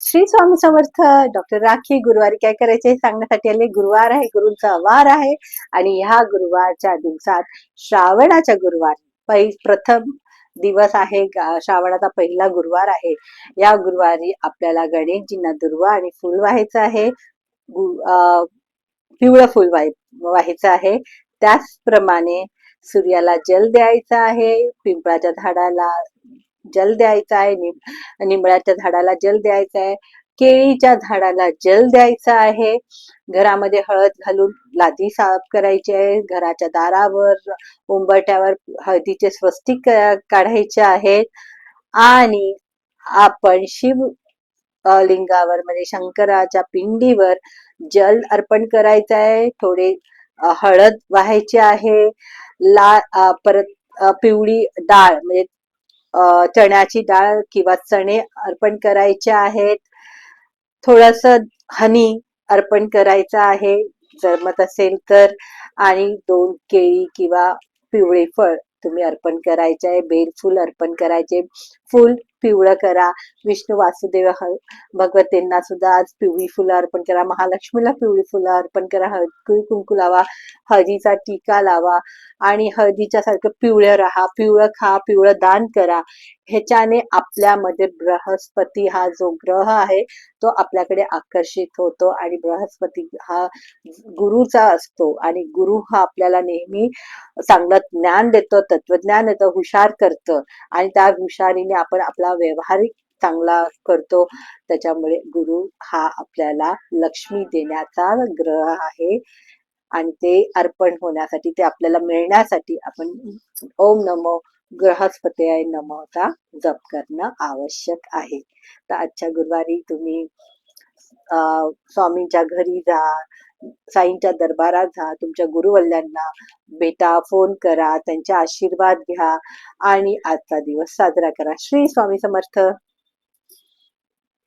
Shri Swami Samarth. Doctor rakhi गुरुवारी काय करायचे हे सांगण्यासाठी आले. गुरुवार आहे, गुरुंचा वार आहे आणि ह्या गुरुवारच्या दिवसात श्रावणाच्या गुरुवारी प्रथम दिवस आहे. श्रावणाचा पहिला गुरुवार आहे. या गुरुवारी आपल्याला गणेशजींना दुर्वा आणि फुल व्हायचं आहे. पिवळं फुल व्हायचं आहे. त्याचप्रमाणे सूर्याला जल द्यायचं आहे. पिंपळाच्या झाडाला जल द्यायचं आहे. निंबळाच्या झाडाला जल द्यायचं आहे. केळीच्या झाडाला जल द्यायचं आहे. घरामध्ये हळद घालून लादी साफ करायची आहे. घराच्या दारावर उंबरठ्यावर हळदीचे स्वस्तिक काढायचे आहेत. आणि आपण शिव लिंगावर म्हणजे शंकराच्या पिंडीवर जल अर्पण करायचं आहे. थोडे हळद वाहायची आहे. परत पिवळी डाळ म्हणजे चण्याची डाळ किंवा चणे अर्पण करायचे आहेत. थोडस हनी अर्पण करायचं आहे जमत असेल तर. आणि 2 केळी किंवा पिवळे फळ तुम्ही अर्पण करायचे आहे. बेलफूल अर्पण करायचे. फूल पिवळं करा. विष्णू वासुदेव भगवतींना सुद्धा आज पिवळी फुलं अर्पण करा. महालक्ष्मीला पिवळी फुलं अर्पण करा. हळदी कुंकू लावा. हळदीचा टीका लावा आणि हळदीच्या सारखं पिवळं राहा. पिवळं खा, पिवळं दान करा. ह्याच्याने आपल्यामध्ये बृहस्पती हा जो ग्रह आहे तो आपल्याकडे आकर्षित होतो. आणि बृहस्पती हा गुरुचा असतो आणि गुरु हा आपल्याला नेहमी चांगलं ज्ञान देतो, तत्वज्ञान देतो, हुशार करतं आणि त्या हुशारीने आपण आपला व्यवहारिक चांगला करतो. त्याच्यामुळे गुरु हा आपल्याला लक्ष्मी देण्याचा ग्रह आहे आणि ते अर्पण होण्यासाठी, ते आपल्याला मिळण्यासाठी आपण ओम नमो बृहस्पतीय नमोचा जप करणं आवश्यक आहे. तर आजच्या गुरुवारी तुम्ही स्वामींच्या घरी जा, साईंच्या दरबारात जा, तुमच्या गुरुवल्ल्यांना भेटा, फोन करा, त्यांचे आशीर्वाद घ्या आणि आजचा दिवस साजरा करा. श्री स्वामी समर्थ.